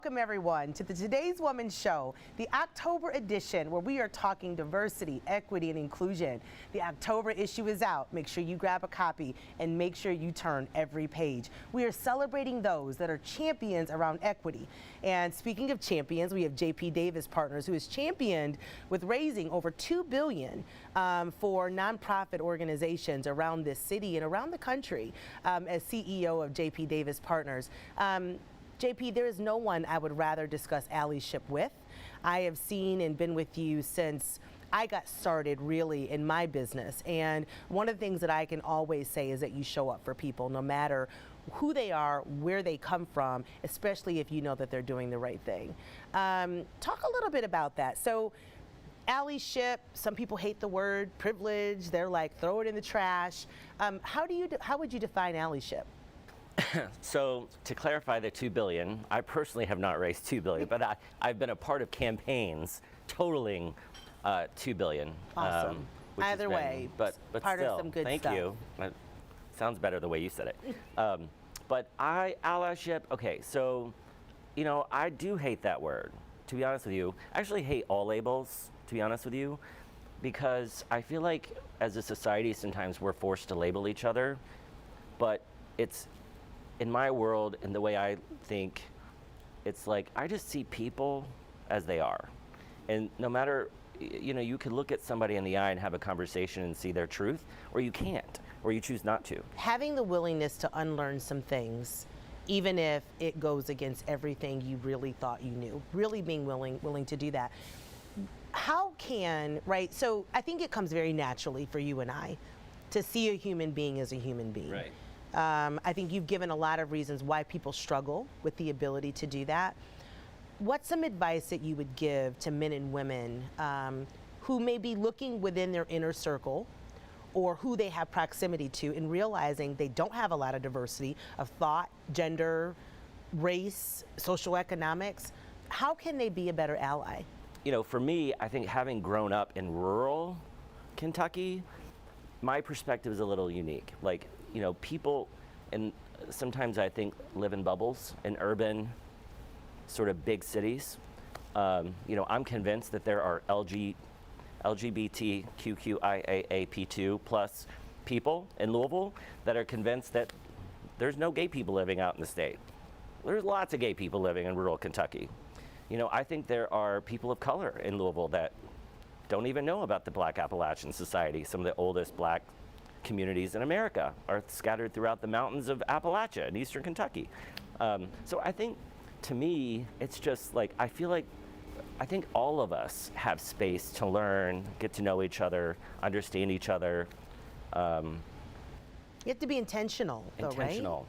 Welcome everyone to the Today's Woman Show, the October edition where we are talking diversity, equity, and inclusion. The October issue is out. Make sure you grab a copy and make sure you turn every page. We are celebrating those that are champions around equity. And speaking of champions, we have JP Davis Partners, who is championed with raising over $2 billion for nonprofit organizations around this city and around the country as CEO of JP Davis Partners. JP, there is no one I would rather discuss allyship with. I have seen and been with you since I got started really in my business. And one of the things that I can always say is that you show up for people no matter who they are, where they come from, especially if you know that they're doing the right thing. Talk a little bit about that. So allyship, some people hate the word, privilege, they're like, throw it in the trash. How would you define allyship? So to clarify the $2 billion, I personally have not raised $2 billion, but I've been a part of campaigns totaling $2 billion. Awesome. Either way, but part still, of some good thank stuff. you. That sounds better the way you said it. But allyship, okay, so, you know, I do hate that word, to be honest with you. I actually hate all labels, to be honest with you, because I feel like as a society sometimes we're forced to label each other, but it's, in my world, in the way I think, it's like I just see people as they are. And no matter, you know, you can look at somebody in the eye and have a conversation and see their truth, or you can't, or you choose not to. Having the willingness to unlearn some things, even if it goes against everything you really thought you knew, really being willing to do that. How can, right, so I think it comes very naturally for you and I to see a human being as a human being. Right. I think you've given a lot of reasons why people struggle with the ability to do that. What's some advice that you would give to men and women who may be looking within their inner circle or who they have proximity to and realizing they don't have a lot of diversity of thought, gender, race, social economics? How can they be a better ally? You know, for me, I think having grown up in rural Kentucky, my perspective is a little unique. Like, you know, people, and sometimes I think live in bubbles in urban, sort of big cities. You know, I'm convinced that there are LGBTQIAAP2 plus people in Louisville that are convinced that there's no gay people living out in the state. There's lots of gay people living in rural Kentucky. You know, I think there are people of color in Louisville that don't even know about the Black Appalachian Society. Some of the oldest black communities in America are scattered throughout the mountains of Appalachia in eastern Kentucky. So I think, to me, it's just like, I think all of us have space to learn, get to know each other, understand each other. You have to be intentional, though, Intentional.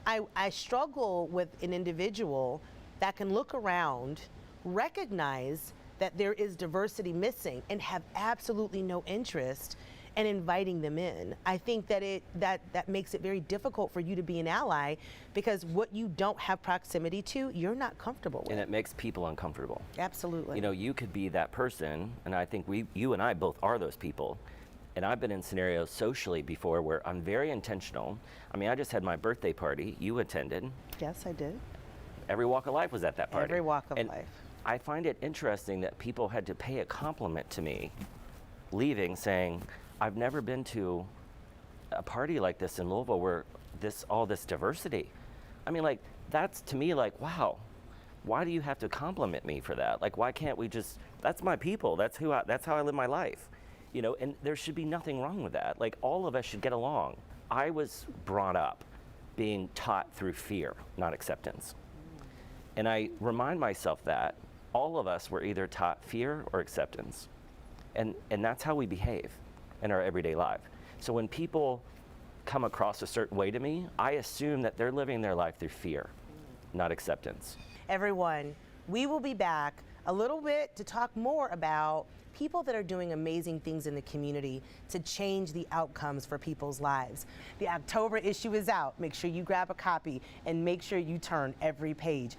Right? I struggle with an individual that can look around, recognize that there is diversity missing, and have absolutely no interest in inviting them in. I think that that makes it very difficult for you to be an ally because what you don't have proximity to, you're not comfortable with. And it makes people uncomfortable. Absolutely. You know, you could be that person, and I think you and I both are those people. And I've been in scenarios socially before where I'm very intentional. I mean, I just had my birthday party. You attended. Yes, I did. Every walk of life was at that party. Every walk of life. I find it interesting that people had to pay a compliment to me leaving saying, I've never been to a party like this in Louisville where all this diversity. I mean, like, that's to me like, wow, why do you have to compliment me for that? Like, why can't we just, that's my people, that's how I live my life. You know, and there should be nothing wrong with that. Like, all of us should get along. I was brought up being taught through fear, not acceptance. And I remind myself that all of us were either taught fear or acceptance. And that's how we behave in our everyday life. So when people come across a certain way to me, I assume that they're living their life through fear, not acceptance. Everyone, we will be back a little bit to talk more about people that are doing amazing things in the community to change the outcomes for people's lives. The October issue is out. Make sure you grab a copy and make sure you turn every page.